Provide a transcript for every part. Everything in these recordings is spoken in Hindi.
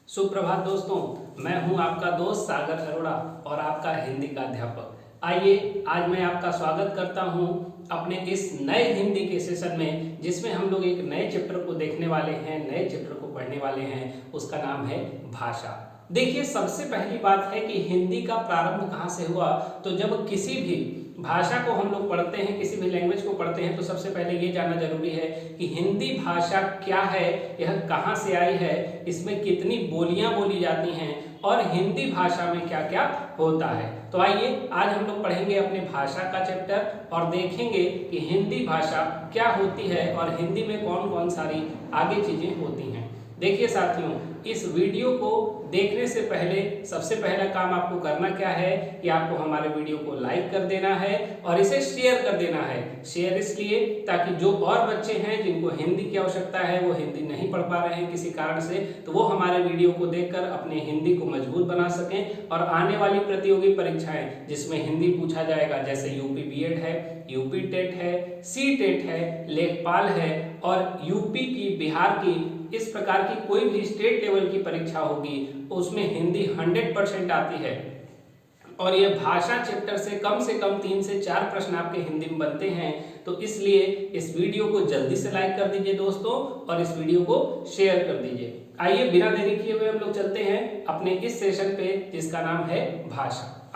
सुप्रभात दोस्तों, मैं हूं आपका दोस्त सागर अरोड़ा और आपका हिंदी का अध्यापक। आइए आज मैं आपका स्वागत करता हूं अपने इस नए हिंदी के सेशन में, जिसमें हम लोग एक नए चैप्टर को देखने वाले हैं, नए चैप्टर को पढ़ने वाले हैं। उसका नाम है भाषा। देखिए, सबसे पहली बात है कि हिंदी का प्रारंभ कहाँ से हुआ। तो जब किसी भी भाषा को हम लोग पढ़ते हैं, किसी भी लैंग्वेज को पढ़ते हैं, तो सबसे पहले ये जानना जरूरी है कि हिंदी भाषा क्या है, यह कहाँ से आई है, इसमें कितनी बोलियां बोली जाती हैं और हिंदी भाषा में क्या क्या होता है। तो आइए आज हम लोग पढ़ेंगे अपने भाषा का चैप्टर और देखेंगे कि हिंदी भाषा क्या होती है और हिंदी में कौन कौन सारी आगे चीजें होती हैं। देखिए साथियों, इस वीडियो को देखने से पहले सबसे पहला काम आपको करना क्या है कि आपको हमारे वीडियो को लाइक कर देना है और इसे शेयर कर देना है। शेयर इसलिए ताकि जो और बच्चे हैं जिनको हिंदी की आवश्यकता है, वो हिंदी नहीं पढ़ पा रहे हैं किसी कारण से, तो वो हमारे वीडियो को देखकर अपने हिंदी को मजबूत बना सकें और आने वाली प्रतियोगी परीक्षाएं जिसमें हिंदी पूछा जाएगा, जैसे यूपी बीएड है, यूपी टेट है, सी टेट है, लेखपाल है और यूपी की, बिहार की, इस प्रकार की कोई भी स्टेट लेवल की परीक्षा होगी उसमें हिंदी 100% आती है। और यह भाषा चैप्टर से कम 3 से 4 प्रश्न आपके हिंदी में बनते हैं। तो इसलिए इस वीडियो को जल्दी से लाइक कर दीजिए दोस्तों और इस वीडियो को शेयर कर दीजिए। आइए बिना देरी किए हुए हम लोग चलते हैं अपने इस सेशन पे, जिसका नाम है भाषा।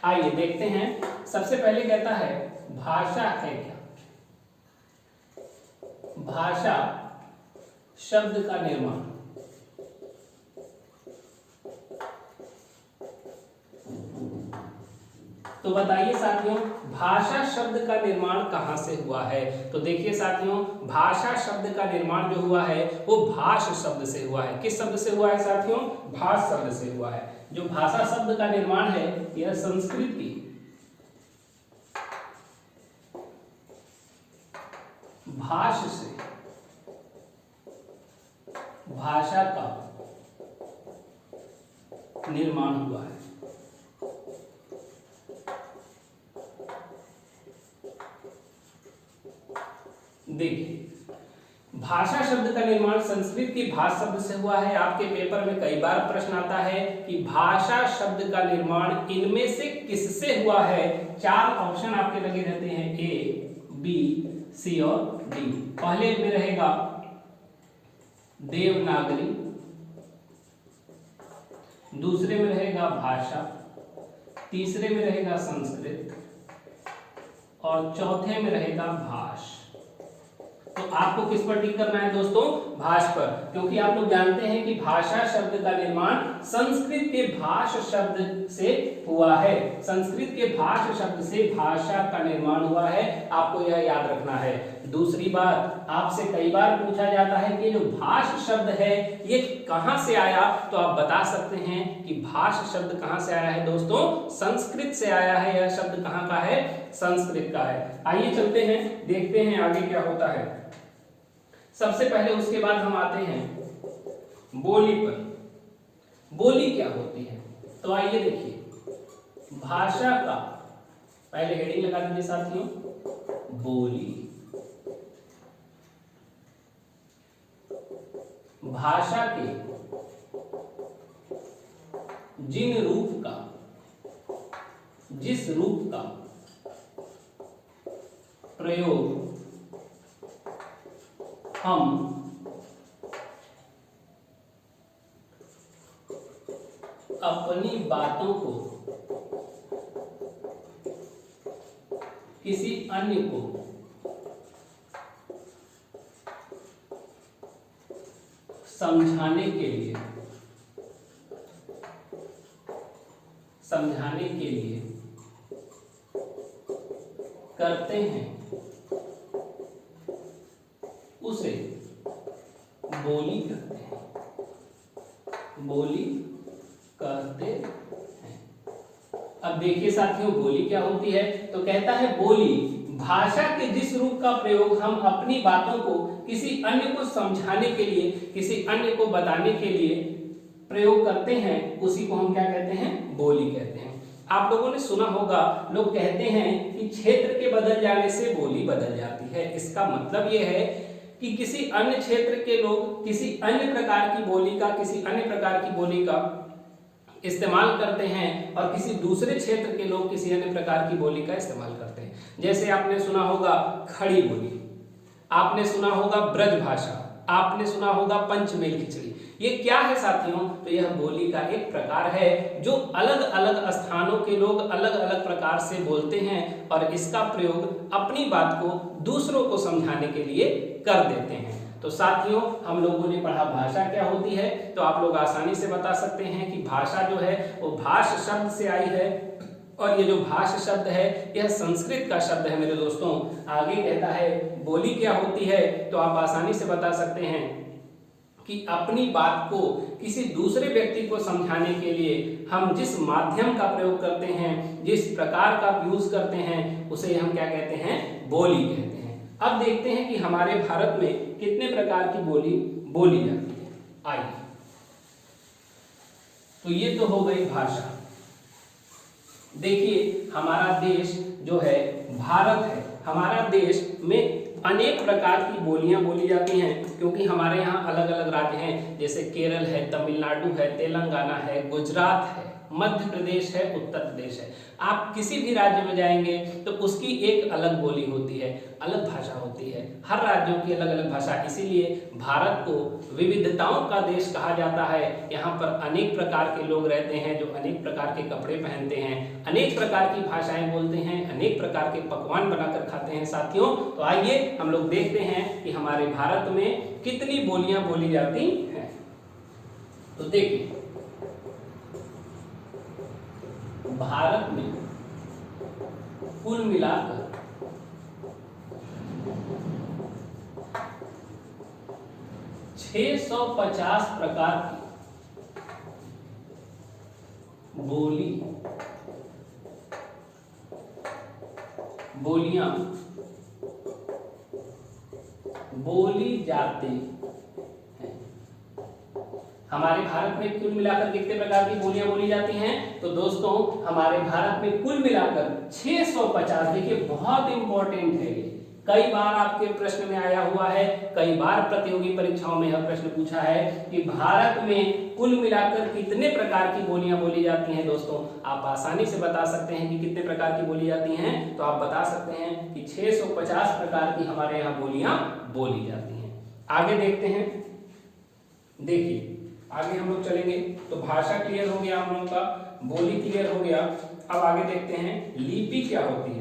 आइए देखते हैं। सबसे पहले कहता है भाषा है क्या। भाषा शब्द का निर्माण। तो बताइए साथियों, भाषा शब्द का निर्माण कहां से हुआ है। तो देखिए साथियों, भाषा शब्द का निर्माण जो हुआ है वो भाष शब्द से हुआ है। किस शब्द से हुआ है साथियों? भाष शब्द से हुआ है। जो भाषा शब्द का निर्माण है यह संस्कृत की भाष से भाषा का निर्माण हुआ है। देखिए, भाषा शब्द का निर्माण संस्कृत की भाष शब्द से हुआ है। आपके पेपर में कई बार प्रश्न आता है कि भाषा शब्द का निर्माण इनमें से किससे हुआ है। 4 ऑप्शन आपके लगे रहते हैं, ए, बी, सी और डी। पहले में रहेगा देवनागरी, दूसरे में रहेगा भाषा, तीसरे में रहेगा संस्कृत और चौथे में रहेगा भाष। तो आपको किस पर टिक करना है दोस्तों? भाष पर, क्योंकि आप लोग जानते हैं कि भाषा शब्द का निर्माण संस्कृत के भाष शब्द से हुआ है। संस्कृत के भाष शब्द से भाषा का निर्माण हुआ है, आपको यह याद रखना है। दूसरी बात, आपसे कई बार पूछा जाता है कि जो भाष शब्द है ये कहां से आया। तो आप बता सकते हैं कि भाष शब्द कहां से आया है दोस्तों? संस्कृत से आया है। यह शब्द कहां का है? संस्कृत का है। आइए चलते हैं, देखते हैं आगे क्या होता है। सबसे पहले उसके बाद हम आते हैं बोली पर। बोली क्या होती है? तो आइए देखिए, भाषा का, पहले हेडिंग लगा दीजिए साथियों, बोली। भाषा के जिन रूप का, जिस रूप का प्रयोग हम अपनी बातों को किसी अन्य को समझाने के लिए करते हैं, उसे बोली कहते हैं। बोली कहते हैं। अब देखिए साथियों, बोली क्या होती है। तो कहता है बोली भाषा के जिस रूप का प्रयोग हम अपनी बातों को किसी अन्य को समझाने के लिए, किसी अन्य को बताने के लिए प्रयोग करते हैं, उसी को हम क्या कहते हैं? बोली कहते हैं। आप लोगों ने सुना होगा, लोग कहते हैं कि क्षेत्र के बदल जाने से बोली बदल जाती है। इसका मतलब यह है कि किसी अन्य क्षेत्र के लोग किसी अन्य प्रकार की बोली का इस्तेमाल करते हैं और किसी दूसरे क्षेत्र के लोग किसी अन्य प्रकार की बोली का इस्तेमाल करते हैं। जैसे आपने सुना होगा खड़ी बोली, आपने सुना होगा ब्रज भाषा, आपने सुना होगा पंचमेल खिचड़ी। ये क्या है साथियों? तो यह बोली का एक प्रकार है जो अलग अलग स्थानों के लोग अलग अलग प्रकार से बोलते हैं और इसका प्रयोग अपनी बात को दूसरों को समझाने के लिए कर देते हैं। तो साथियों, हम लोगों ने पढ़ा भाषा क्या होती है, तो आप लोग आसानी से बता सकते हैं कि भाषा जो है वो भाष शब्द से आई है और ये जो भाष शब्द है यह संस्कृत का शब्द है मेरे दोस्तों। आगे कहता है बोली क्या होती है, तो आप आसानी से बता सकते हैं कि अपनी बात को किसी दूसरे व्यक्ति को समझाने के लिए हम जिस माध्यम का प्रयोग करते हैं, जिस प्रकार का यूज करते हैं, उसे हम क्या कहते हैं? बोली कहते हैं। अब देखते हैं कि हमारे भारत में कितने प्रकार की बोली बोली जाती है। आइए, तो ये तो हो गई भाषा। देखिए, हमारा देश जो है भारत है, हमारा देश में अनेक प्रकार की बोलियां बोली जाती हैं क्योंकि हमारे यहाँ अलग अलग राज्य हैं। जैसे केरल है, तमिलनाडु है, तेलंगाना है, गुजरात है, मध्य प्रदेश है, उत्तर प्रदेश है। आप किसी भी राज्य में जाएंगे तो उसकी एक अलग बोली होती है, अलग भाषा होती है, हर राज्यों की अलग अलग भाषा। इसीलिए भारत को विविधताओं का देश कहा जाता है। यहाँ पर अनेक प्रकार के लोग रहते हैं जो अनेक प्रकार के कपड़े पहनते हैं, अनेक प्रकार की भाषाएं बोलते हैं, अनेक प्रकार के पकवान बनाकर खाते हैं। साथियों, तो आइए हम लोग देखते हैं कि हमारे भारत में कितनी बोलियां बोली जाती हैं। तो देखिए, भारत में कुल मिलाकर 650 प्रकार की बोलियां बोली जाती हैं। हमारे भारत में कुल मिलाकर कितने प्रकार की बोलियां बोली जाती हैं? तो दोस्तों, हमारे भारत में कुल मिलाकर 650। देखिए, बहुत इंपॉर्टेंट है ये। कई बार आपके प्रश्न में आया हुआ है, कई बार प्रतियोगी परीक्षाओं में यह प्रश्न पूछा है कि भारत में कुल मिलाकर कितने प्रकार की बोलियां बोली जाती हैं। दोस्तों, आप आसानी से बता सकते हैं कि कितने प्रकार की बोली जाती हैं। तो आप बता सकते हैं कि 650 प्रकार की हमारे यहाँ बोलियां बोली जाती हैं। आगे देखते हैं। देखिए, आगे हम लोग चलेंगे तो भाषा क्लियर हो गया हम लोगों का, बोली क्लियर हो गया। अब आगे देखते हैं लिपि क्या होती है।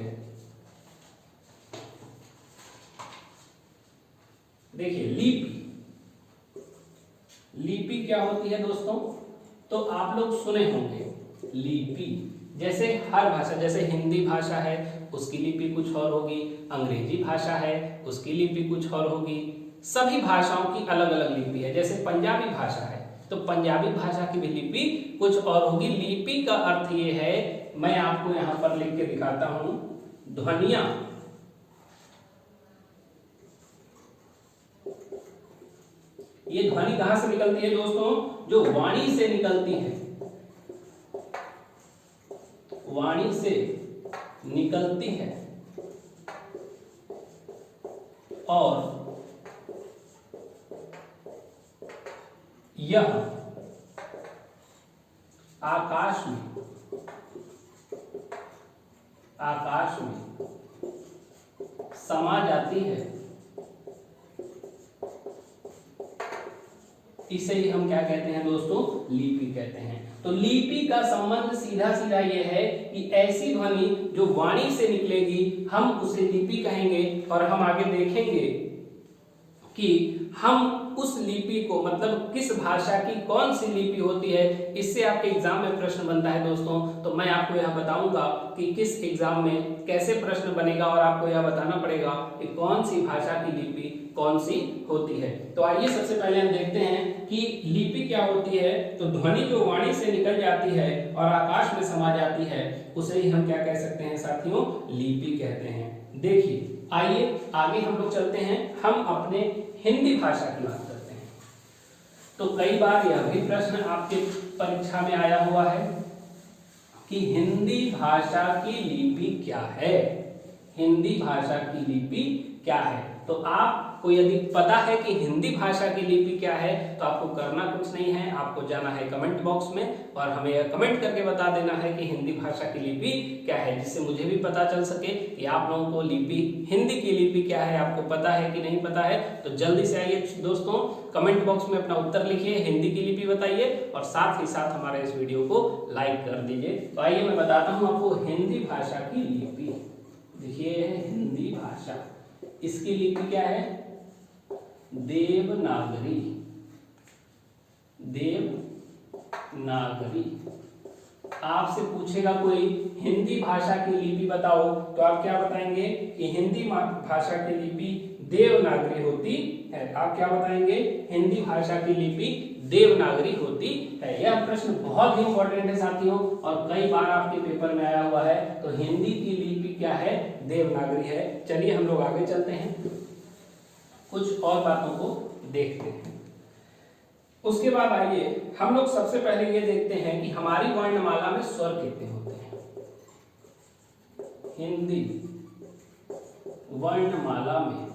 देखिए, लिपि क्या होती है दोस्तों? तो आप लोग सुने होंगे लिपि। जैसे हर भाषा, जैसे हिंदी भाषा है उसकी लिपि कुछ और होगी, अंग्रेजी भाषा है उसकी लिपि कुछ और होगी। सभी भाषाओं की अलग अलग लिपि है। जैसे पंजाबी भाषा है तो पंजाबी भाषा की भी लिपि कुछ और होगी। लिपि का अर्थ ये है, मैं आपको यहां पर लिख के दिखाता हूं, ध्वनियां। ये ध्वनि कहां से निकलती है दोस्तों? जो वाणी से निकलती है, वाणी से निकलती है और यह आकाश में समा जाती है। इसे ही हम क्या कहते हैं दोस्तों? लिपि कहते हैं। तो लिपि का संबंध सीधा सीधा ये है कि ऐसी ध्वनि जो वाणी से निकलेगी हम उसे लिपि कहेंगे। और हम आगे देखेंगे कि हम उस लिपि को, मतलब किस भाषा की कौन सी लिपि होती है, इससे आपके एग्जाम में प्रश्न बनता है दोस्तों। तो मैं आपको यह बताऊंगा कि किस एग्जाम में कैसे प्रश्न बनेगा और आपको यह बताना पड़ेगा कि कौन सी भाषा की लिपि कौन सी होती है। तो आइए सबसे पहले हम देखते हैं कि लिपि क्या होती है। तो ध्वनि जो वाणी से निकल जाती है और आकाश में समा जाती है उसे ही हम क्या कह सकते हैं साथियों? लिपि कहते हैं। देखिए, आइए आगे हम लोग चलते हैं, हम अपने हिंदी भाषा की बात करते हैं। तो कई बार यह भी प्रश्न आपके परीक्षा में आया हुआ है कि हिंदी भाषा की लिपि क्या है, हिंदी भाषा की लिपि क्या है। तो आप आपको यदि पता है कि हिंदी भाषा की लिपि क्या है तो आपको करना कुछ नहीं है, आपको जाना है कमेंट बॉक्स में और हमें यह कमेंट करके बता देना है कि हिंदी भाषा की लिपि क्या है, जिससे मुझे भी पता चल सके कि आप लोगों को लिपि हिंदी की लिपि क्या है, आपको पता है कि नहीं पता है। तो जल्दी से आइए दोस्तों, कमेंट बॉक्स में अपना उत्तर लिखिए, हिंदी की लिपि बताइए और साथ ही साथ हमारे इस वीडियो को लाइक कर दीजिए। तो आइए मैं बताता हूँ आपको हिंदी भाषा की लिपि। देखिए हिंदी भाषा, इसकी लिपि क्या है? देवनागरी। देवनागरी। आपसे पूछेगा कोई हिंदी भाषा की लिपि बताओ तो आप क्या बताएंगे कि हिंदी भाषा की लिपि देवनागरी होती है। आप क्या बताएंगे? हिंदी भाषा की लिपि देवनागरी होती है। यह प्रश्न बहुत ही इंपॉर्टेंट है साथियों और कई बार आपके पेपर में आया हुआ है। तो हिंदी की लिपि क्या है? देवनागरी है। चलिए हम लोग आगे चलते हैं, कुछ और बातों को देखते हैं। उसके बाद आइए हम लोग सबसे पहले ये देखते हैं कि हमारी वर्णमाला में स्वर कितने होते हैं। हिंदी वर्णमाला में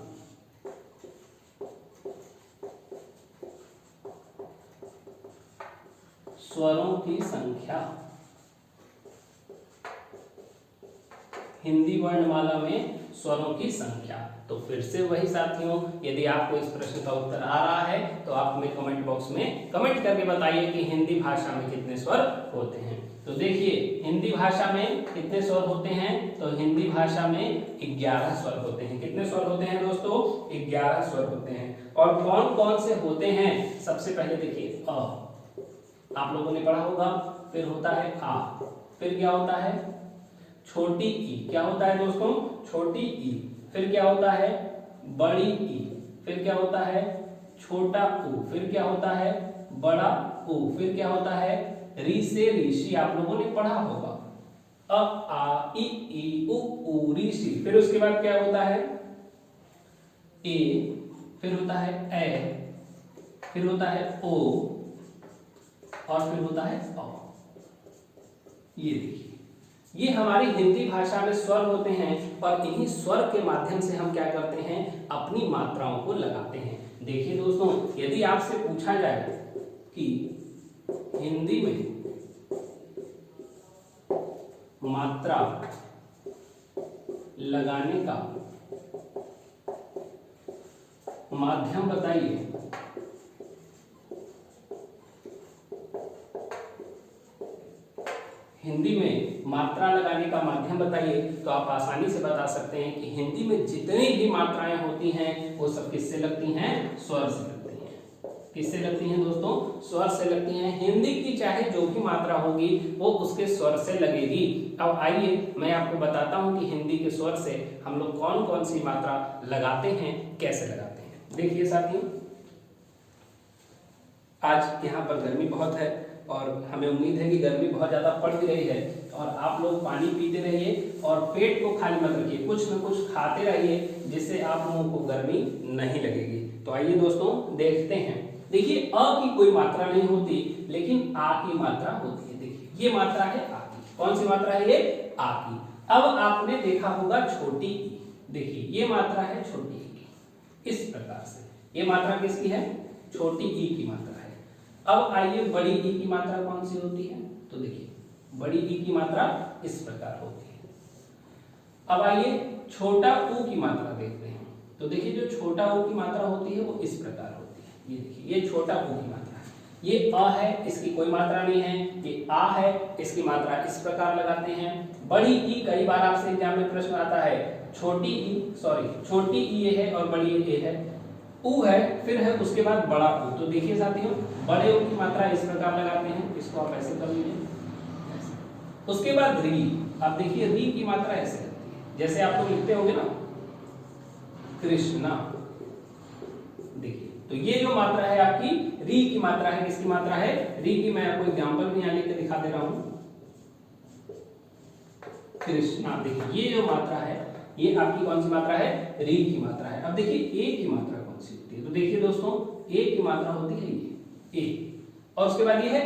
स्वरों की संख्या। हिंदी वर्णमाला में स्वरों की संख्या। तो फिर से वही साथियों, यदि आपको इस प्रश्न का उत्तर आ रहा है तो आप हमें कमेंट बॉक्स में कमेंट करके बताइए कि हिंदी भाषा में कितने स्वर होते हैं। तो देखिए हिंदी भाषा में कितने स्वर होते हैं? तो हिंदी भाषा में 11 स्वर होते हैं। कितने स्वर होते हैं दोस्तों? 11 स्वर होते हैं। और कौन कौन से होते हैं? सबसे पहले देखिए अ, आप लोगों ने पढ़ा होगा। फिर होता है आ, फिर क्या होता है? छोटी ई। क्या होता है दोस्तों? छोटी ई। फिर क्या होता है? बड़ी ई। फिर क्या होता है? छोटा ऊ। फिर क्या होता है? बड़ा ऊ। फिर क्या होता है? री से ऋषि, आप लोगों ने पढ़ा होगा। अ आ इ ई उ ऊ ऋषि। फिर उसके बाद क्या होता है? ए। फिर होता है ए। फिर होता है ओ और फिर होता है अ। ये देखिए, ये हमारी हिंदी भाषा में स्वर होते हैं और इन्हीं स्वर के माध्यम से हम क्या करते हैं? अपनी मात्राओं को लगाते हैं। देखिए दोस्तों, यदि आपसे पूछा जाए कि हिंदी में मात्रा लगाने का माध्यम बताइए, हिंदी में मात्रा लगाने का माध्यम बताइए, तो आप आसानी से बता सकते हैं कि हिंदी में जितनी भी मात्राएं होती हैं वो सब किससे लगती हैं? स्वर से लगती हैं। किससे लगती हैं दोस्तों? स्वर से लगती हैं। हिंदी की चाहे जो भी मात्रा होगी वो उसके स्वर से लगेगी। अब आइए मैं आपको बताता हूं कि हिंदी के स्वर से हम लोग कौन कौन सी मात्रा लगाते हैं, कैसे लगाते हैं। देखिए साथियों, आज यहाँ पर गर्मी बहुत है और हमें उम्मीद है कि गर्मी बहुत ज़्यादा पड़ भी रही है और आप लोग पानी पीते रहिए और पेट को खाली मत रखिए, कुछ न कुछ खाते रहिए जिससे आप लोगों को गर्मी नहीं लगेगी। तो आइए दोस्तों देखते हैं। देखिए अ की कोई मात्रा नहीं होती लेकिन आ की मात्रा होती है। देखिए ये मात्रा है आ की। कौन सी मात्रा है? ये आ की। अब आपने देखा होगा छोटी ई। देखिए ये मात्रा है छोटी ई की। इस प्रकार से ये मात्रा किसकी है? छोटी ई की मात्रा है। अब आइए बड़ी ई की मात्रा कौन सी होती है? तो देखिए बड़ी ई की मात्रा इस प्रकार होती है। अब आइए छोटा ऊ की मात्रा देखते हैं। तो देखिए जो छोटा ऊ की मात्रा होती है वो इस प्रकार होती है। ये देखिए ये छोटा ऊ की मात्रा है। ये अ है, इसकी कोई मात्रा नहीं है। ये आ है, इसकी मात्रा इस प्रकार लगाते हैं। बड़ी ई, कई बार आपसे एग्जाम में प्रश्न आता है। छोटी ई ये है और बड़ी ए है। ऊ है, फिर है उसके बाद बड़ा ऊ। तो देखिए साथियों, बड़े ऊ की मात्रा इस प्रकार लगाते हैं। इसको आप ऐसे कर लीजिए। उसके बाद री। आप देखिए री की मात्रा ऐसे लगती है, जैसे आप लोग लिखते होंगे ना कृष्णा। देखिए तो ये जो मात्रा है आपकी री की मात्रा है। किसकी मात्रा है? री की। मैं आपको एग्जांपल भी यहां लिख के दिखा दे रहा हूं। कृष्णा। देखिए ये जो मात्रा है ये आपकी कौन सी मात्रा है? री की मात्रा है। अब देखिए ए की मात्रा कौन सी होती है? तो देखिए दोस्तों ए की मात्रा होती है ये ए, और उसके बाद ये है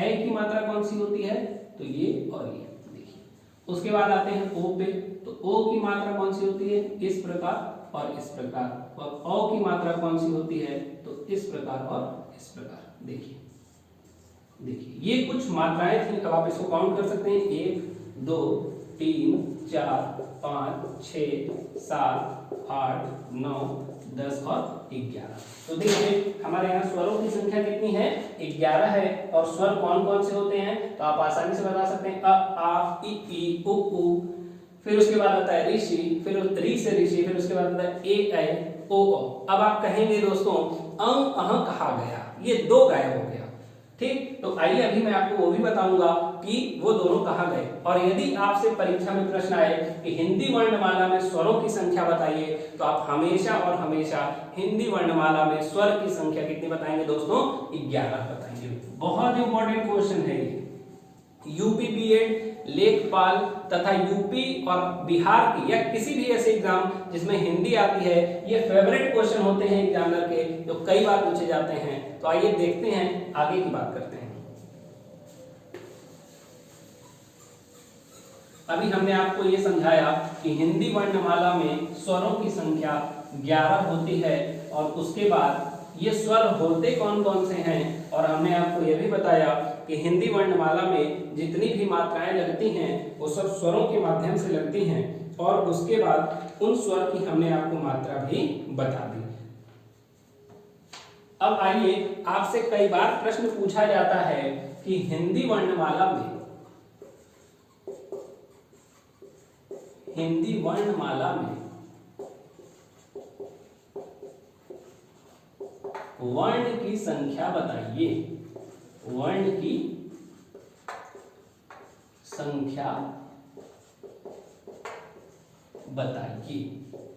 ए की मात्रा कौन सी होती है? तो ये और ये। देखिए उसके बाद आते हैं ओ पे। तो ओ की मात्रा कौन सी होती है? इस प्रकार और इस प्रकार। और औ की मात्रा कौन सी होती है, तो इस प्रकार और इस प्रकार। देखिए देखिए ये कुछ मात्राएं थी, अब आप इसको काउंट कर सकते हैं, 1 2 3 4 5 6 7 8 9 10 और 11। तो देखिए हमारे यहाँ स्वरों की संख्या कितनी है, 11 है। और स्वर कौन कौन से होते हैं, तो आप आसानी से बता सकते हैं, अ आ इ उ ऊ, फिर उसके बाद आता है ऋषि, फिर री से ऋषि, फिर उसके बाद आता है ए ओ। अब आप कहेंगे दोस्तों अंग अह कहा गया, ये 2 गायब हो गया, ठीक। तो आइए अभी मैं आपको वो भी बताऊंगा कि वो दोनों कहाँ गए। और यदि आपसे परीक्षा में प्रश्न आए कि हिंदी वर्णमाला में स्वरों की संख्या बताइए, तो आप हमेशा और हमेशा हिंदी वर्णमाला में स्वर की संख्या कितनी बताएंगे दोस्तों, 11 बताएंगे। बहुत इंपॉर्टेंट क्वेश्चन है ये। यूपी बीएड, लेखपाल तथा यूपी और बिहार की या किसी भी ऐसे एग्जाम जिसमें हिंदी आती है, ये फेवरेट क्वेश्चन होते हैं एग्जामिनर के, जो कई बार पूछे जाते हैं। तो आइए देखते हैं, आगे की बात करते हैं। अभी हमने आपको ये समझाया कि हिंदी वर्णमाला में स्वरों की संख्या 11 होती है, और उसके बाद ये स्वर होते कौन कौन से हैं, और हमने आपको ये भी बताया कि हिंदी वर्णमाला में जितनी भी मात्राएं लगती हैं वो सब स्वरों के माध्यम से लगती हैं, और उसके बाद उन स्वर की हमने आपको मात्रा भी बता दी। अब आइए, आपसे कई बार प्रश्न पूछा जाता है कि हिंदी वर्णमाला में वर्ण की संख्या बताइए, वर्ण की संख्या बताइए।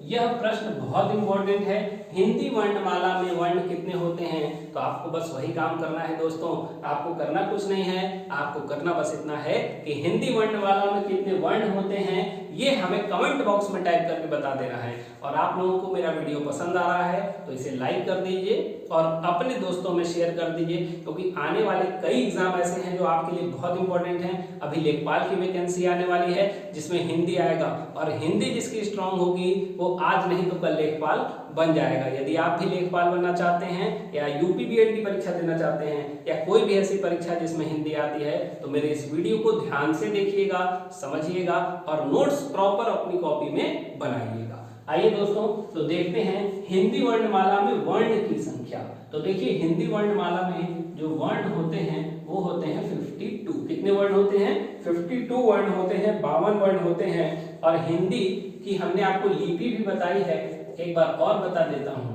यह प्रश्न बहुत इंपॉर्टेंट है। हिंदी वर्णमाला में वर्ण कितने होते हैं, तो आपको बस वही काम करना है दोस्तों, आपको करना कुछ नहीं है, आपको करना बस इतना है कि हिंदी वर्णमाला में कितने वर्ण होते हैं ये हमें कमेंट बॉक्स में टाइप करके बता देना है। और आप लोगों को मेरा वीडियो पसंद आ रहा है तो इसे लाइक कर दीजिए और अपने दोस्तों में शेयर कर दीजिए, क्योंकि आने वाले कई एग्जाम ऐसे हैं जो आपके लिए बहुत इंपॉर्टेंट हैं। अभी लेखपाल की वैकेंसी आने वाली है जिसमें हिंदी आएगा, और हिंदी जिसकी स्ट्रांग होगी वो आज नहीं तो कल लेखपाल बन जाएगा। यदि आप भी लेखपाल बनना चाहते हैं, या यूपी बीएड की परीक्षा देना चाहते हैं, या कोई भी ऐसी परीक्षा जिसमें हिंदी आती है, तो मेरे इस वीडियो को ध्यान से देखिएगा, समझिएगा और नोट्स प्रॉपर अपनी कॉपी में बनाइएगा। आइए दोस्तों, तो देखते हैं हिंदी वर्णमाला में वर्ण की संख्या। तो देखिए हिंदी वर्णमाला में जो वर्ण होते हैं वो होते हैं 52। कितने वर्ण होते हैं, 52 वर्ण होते हैं, 52 वर्ण होते हैं। और हिंदी की हमने आपको लिपि भी बताई है, एक बार और बता देता हूं।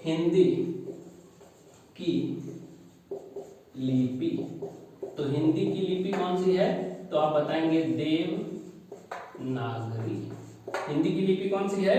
हिंदी की लिपि, तो हिंदी की लिपि कौन सी है, तो आप बताएंगे देवनागरी। हिंदी की लिपि कौन सी है,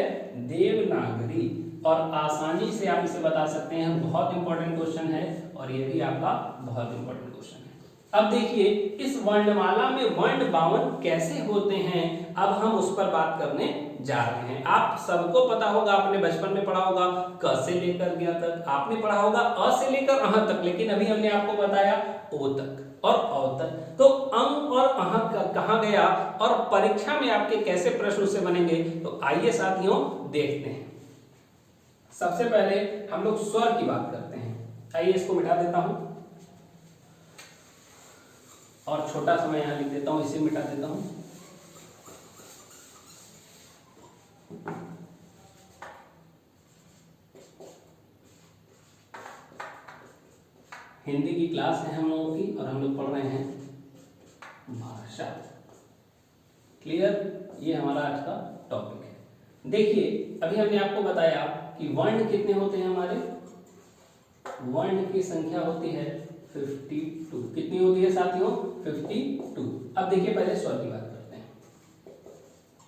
देवनागरी। और आसानी से आप इसे बता सकते हैं, बहुत इंपॉर्टेंट क्वेश्चन है और ये भी आपका बहुत इंपॉर्टेंट क्वेश्चन है। अब देखिए इस वर्णमाला में वर्ण 52 कैसे होते हैं, अब हम उस पर बात करने जा रहे हैं। आप सबको पता होगा, आपने बचपन में पढ़ा होगा क से लेकर ग तक, आपने पढ़ा होगा अ से लेकर अह तक, लेकिन अभी हमने आपको बताया ओ तक और औ तक। तो अंग और अह कहाँ गया और परीक्षा में आपके कैसे प्रश्न से बनेंगे, तो आइए साथियों देखते हैं। सबसे पहले हम लोग स्वर की बात करते हैं। आइए इसको मिटा देता हूं और छोटा सा मैं यहां लिख देता हूं, इसे मिटा देता हूं। हिंदी की क्लास है हम लोगों की और हम लोग पढ़ रहे हैं भाषा। क्लियर, ये हमारा आज का टॉपिक है। देखिए अभी हमने आपको बताया कि वर्ण कितने होते हैं हमारे, वर्ण की संख्या होती है 52। कितनी होती है साथियों, 52। अब देखिए पहले स्वर की बात करते हैं।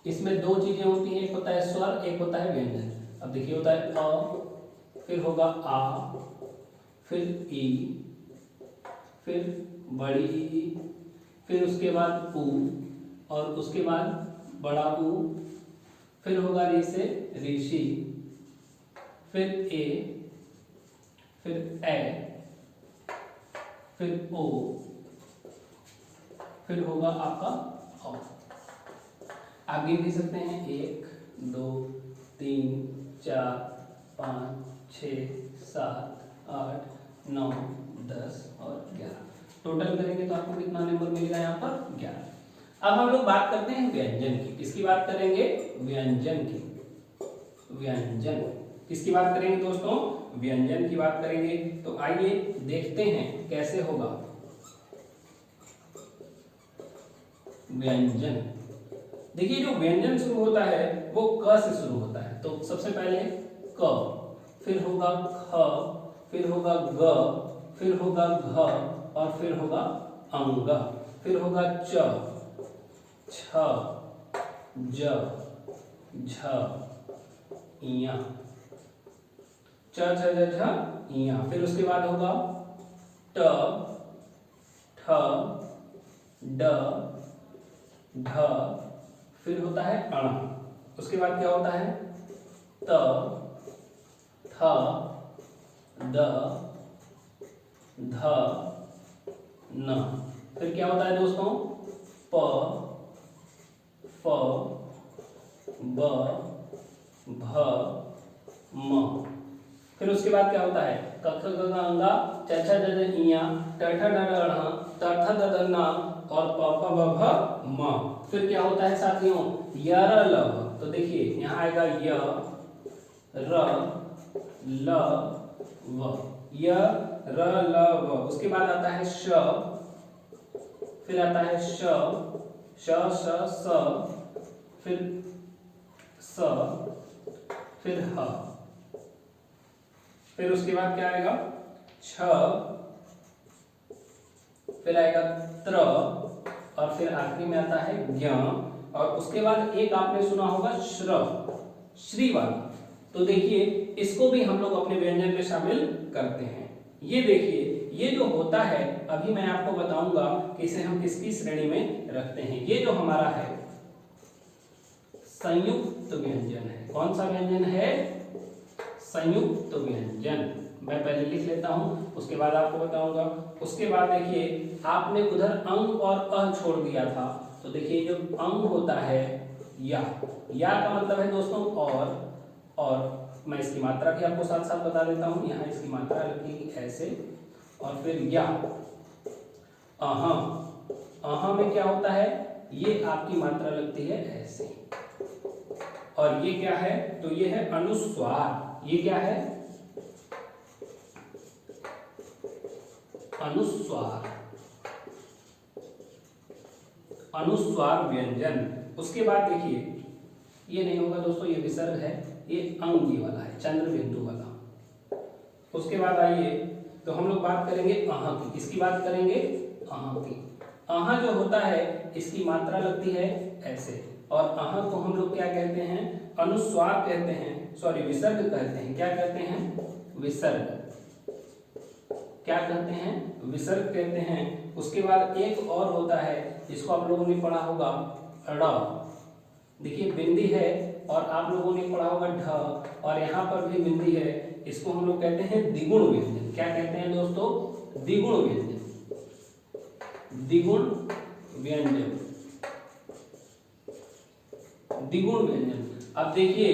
इसमें दो चीजें होती हैं, एक होता है स्वर, एक होता है व्यंजन। अब देखिए होता है अ, फिर होगा आ, फिर ई, फिर बड़ी ई, फिर उसके बाद ऊ, और उसके बाद बड़ा ऊ, फिर होगा री से ऋषि, फिर ए, फिर ए, फिर ओ, फिर होगा आपका औ। आप गिन भी सकते हैं 1 2 3 4 5 6 7 8 9 10 और 11। टोटल करेंगे तो आपको कितना नंबर मिलेगा यहाँ पर 11। अब हम लोग बात करते हैं व्यंजन की। किसकी बात करेंगे? व्यंजन की। व्यंजन किसकी बात करेंगे दोस्तों? व्यंजन की बात करेंगे। तो आइए देखते हैं कैसे होगा व्यंजन। देखिए जो व्यंजन शुरू होता है वो क से शुरू होता है। तो सबसे पहले क, फिर होगा ख, फिर होगा ग, फिर होगा घ और फिर होगा अंग, फिर होगा च, छ, ज, झ, इया, च छ ज झ इया। फिर उसके बाद होगा ट, ठ, ड, ढ, फिर होता है अण। उसके बाद क्या होता है? त, थ, द, ध, न। फिर क्या होता है दोस्तों? प, फ, ब, भ, म। फिर उसके बाद क्या होता है? क ख ग घ अंगा, च छ ज झ इया, ट ठ ड ढ ण, त थ द ध न और प फ ब भ म। फिर क्या होता है साथियों? य र ल व। तो देखिए यहाँ आएगा य र ल व, य र ल व। उसके बाद आता है श, फिर आता है श, श श स, फिर स, फिर ह। फिर उसके बाद क्या आएगा? छ, फिर आएगा त्र और फिर आखिरी में आता है ज्ञ। और उसके बाद एक आपने सुना होगा श्र, श्री वाला। तो देखिए इसको भी हम लोग अपने व्यंजन में शामिल करते हैं। ये देखिए ये जो होता है अभी मैं आपको बताऊंगा कि इसे हम किसकी श्रेणी में रखते हैं। ये जो हमारा है संयुक्त व्यंजन है। कौन सा व्यंजन है? संयुक्त व्यंजन। मैं पहले लिख लेता हूं, उसके बाद आपको बताऊंगा। उसके बाद देखिए आपने उधर अंग और अ छोड़ दिया था। तो देखिए जो अंग होता है या का मतलब है दोस्तों और मैं इसकी मात्रा भी आपको साथ साथ बता देता हूं। यहाँ इसकी मात्रा लगेगी ऐसे और फिर या। अहा में क्या होता है? ये आपकी मात्रा लगती है ऐसे। और ये क्या है? तो ये है अनुस्वार। ये क्या है? अनुस्वार। अनुस्वार व्यंजन। उसके बाद देखिए ये नहीं होगा दोस्तों, ये विसर्ग है, ये अंगी वाला है, चंद्र बिंदु वाला। उसके बाद आइए तो हम लोग बात करेंगे अहा की। किसकी बात करेंगे? अहा की। अहा जो होता है इसकी मात्रा लगती है ऐसे। और अहा को हम लोग क्या कहते हैं? अनुस्वार कहते हैं, सॉरी विसर्ग कहते हैं। क्या कहते हैं? विसर्ग। क्या कहते हैं? विसर्ग कहते हैं। उसके बाद एक और होता है, इसको आप लोगों ने पढ़ा होगा ड़। देखिए बिंदी है और आप लोगों ने पढ़ा होगा ढ और यहाँ पर भी बिंदी है। इसको हम लोग कहते हैं द्विगुण व्यंजन। क्या कहते हैं दोस्तों? द्विगुण व्यंजन। द्विगुण व्यंजन। द्विगुण व्यंजन। अब देखिए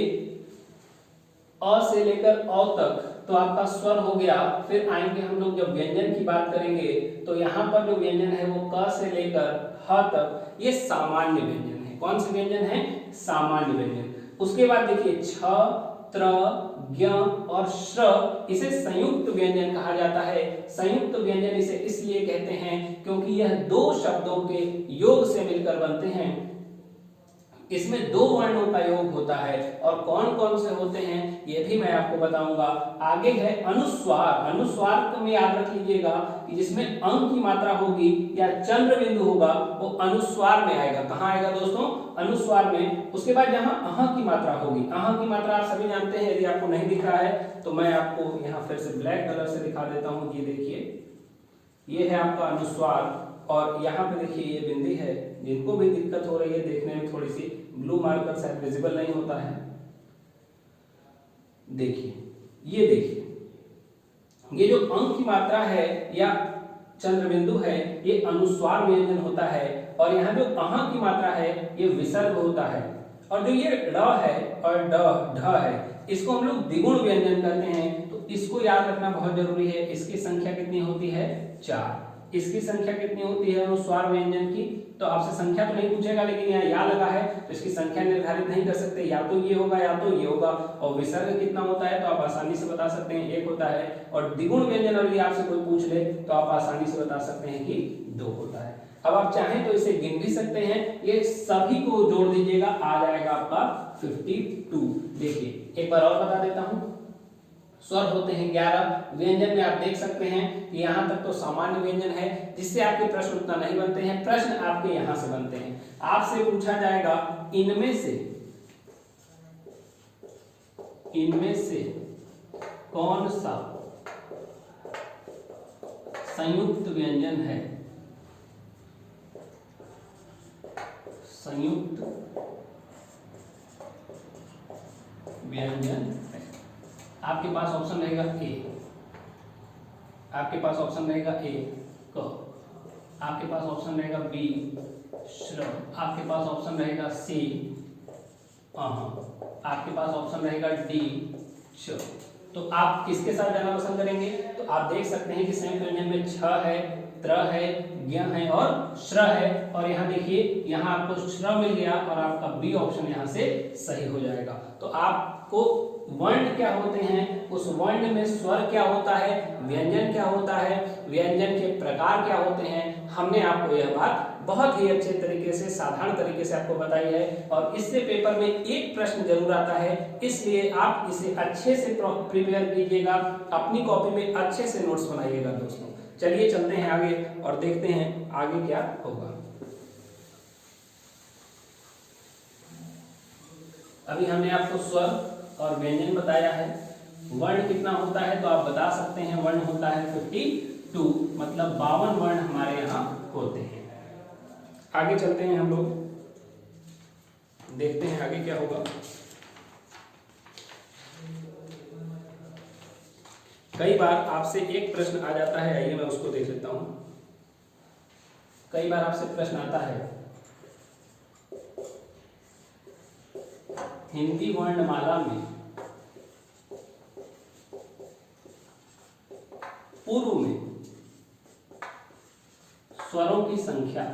अ से लेकर औ तक तो आपका स्वर हो गया। फिर आएंगे हम लोग जब व्यंजन की बात करेंगे तो यहाँ पर जो व्यंजन है वो क से लेकर ह तक ये सामान्य व्यंजन है। कौन से व्यंजन है? सामान्य व्यंजन। उसके बाद देखिए छ, त्र, ज्ञ और श्र इसे संयुक्त व्यंजन कहा जाता है। संयुक्त व्यंजन इसे इसलिए कहते हैं क्योंकि यह दो शब्दों के योग से मिलकर बनते हैं। इसमें दो वर्णों का योग होता है और कौन कौन से होते हैं ये भी मैं आपको बताऊंगा। आगे है अनुस्वार। अनुस्वार में याद रख लीजिएगा कि जिसमें अंग की मात्रा होगी या चंद्र बिंदु होगा वो अनुस्वार में आएगा। कहाँ आएगा दोस्तों? अनुस्वार में। उसके बाद जहां अह की मात्रा होगी, अह की मात्रा आप सभी जानते हैं। यदि आपको नहीं दिख रहा है तो मैं आपको यहाँ फिर से ब्लैक कलर से दिखा देता हूँ। ये देखिए ये है आपका अनुस्वार और यहाँ पे देखिए ये बिंदी है। जिनको भी दिक्कत हो रही है देखने में, थोड़ी सी ब्लू मार्कर शायद विजिबल नहीं होता है, देखिए ये देखिए ये जो अंक की मात्रा है या चंद्र बिंदु है ये अनुस्वार व्यंजन होता है। और यहाँ जो अह की मात्रा है ये विसर्ग होता है। और जो ये ड है और ढ है, इसको हम लोग द्विगुण व्यंजन कहते हैं। तो इसको याद रखना बहुत जरूरी है। इसकी संख्या कितनी होती है? 4। इसकी संख्या कितनी होती है अनुस्वार व्यंजन की? तो आपसे संख्या तो नहीं पूछेगा, लेकिन यहाँ या लगा है तो इसकी संख्या निर्धारित नहीं कर सकते, या तो ये होगा या तो ये होगा। और विसर्ग कितना होता है तो आप आसानी से बता सकते हैं, 1 होता है। और द्विगुण व्यंजन वाली आपसे कोई पूछ ले तो आप आसानी से बता सकते हैं कि 2 होता है। अब आप चाहें तो इसे गिन भी सकते हैं, ये सभी को जोड़ दीजिएगा, आ जाएगा आपका 52। देखिए एक बार और बता देता हूं, स्वर होते हैं 11। व्यंजन में आप देख सकते हैं कि यहाँ तक तो सामान्य व्यंजन है, जिससे आपके प्रश्न उतना नहीं बनते हैं। प्रश्न आपके यहाँ से बनते हैं। आपसे पूछा जाएगा इनमें से कौन सा संयुक्त व्यंजन है? संयुक्त व्यंजन है। आपके पास ऑप्शन रहेगा ए, आपके पास ऑप्शन रहेगा ए क, आपके पास ऑप्शन रहेगा बी श्र, आपके पास ऑप्शन रहेगा सी आपके पास ऑप्शन रहेगा डी च। तो आप किसके साथ जाना पसंद करेंगे? तो आप देख सकते हैं कि संयुक्त व्यंजन में छ है, त्र है, ज्ञ है और श्र है। और यहाँ देखिए, यहाँ आपको श्र मिल गया और आपका बी ऑप्शन यहाँ से सही हो जाएगा। तो आपको वर्ण क्या होते हैं, उस वर्ण में स्वर क्या होता है, व्यंजन क्या होता है, व्यंजन के प्रकार क्या होते हैं, हमने आपको यह बात बहुत ही अच्छे तरीके से, साधारण तरीके से आपको बताई है। और इससे पेपर में एक प्रश्न जरूर आता है, इसलिए आप इसे अच्छे से प्रिपेयर कीजिएगा, अपनी कॉपी में अच्छे से नोट्स बनाइएगा दोस्तों। चलिए चलते हैं आगे और देखते हैं आगे क्या होगा। अभी हमने आपको स्वर और व्यंजन बताया है। वर्ण कितना होता है तो आप बता सकते हैं, वर्ण होता है 52, मतलब 52 वर्ण हमारे यहाँ होते हैं। आगे चलते हैं हम लोग, देखते हैं आगे क्या होगा। कई बार आपसे एक प्रश्न आ जाता है, आइए मैं उसको देख लेता हूं। कई बार आपसे प्रश्न आता है हिंदी वर्णमाला में पूर्व में स्वरों की संख्या।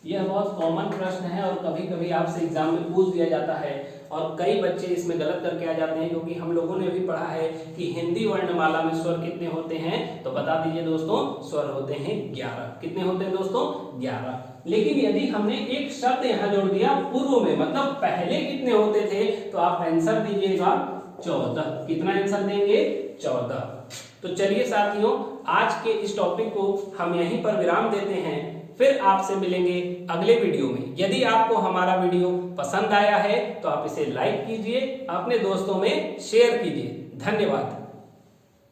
यह बहुत कॉमन प्रश्न है और कभी कभी आपसे एग्जाम में पूछ दिया जाता है और कई बच्चे इसमें गलत करके आ जाते हैं, क्योंकि हम लोगों ने भी पढ़ा है कि हिंदी वर्णमाला में स्वर कितने होते हैं। तो बता दीजिए दोस्तों, स्वर होते हैं 11। कितने होते हैं दोस्तों? 11। लेकिन यदि हमने एक शब्द यहाँ जोड़ दिया पूर्व में, मतलब पहले कितने होते थे, तो आप आंसर दीजिएगा 14। कितना आंसर देंगे? 14। तो चलिए साथियों, आज के इस टॉपिक को हम यहीं पर विराम देते हैं, फिर आपसे मिलेंगे अगले वीडियो में। यदि आपको हमारा वीडियो पसंद आया है तो आप इसे लाइक कीजिए, अपने दोस्तों में शेयर कीजिए। धन्यवाद।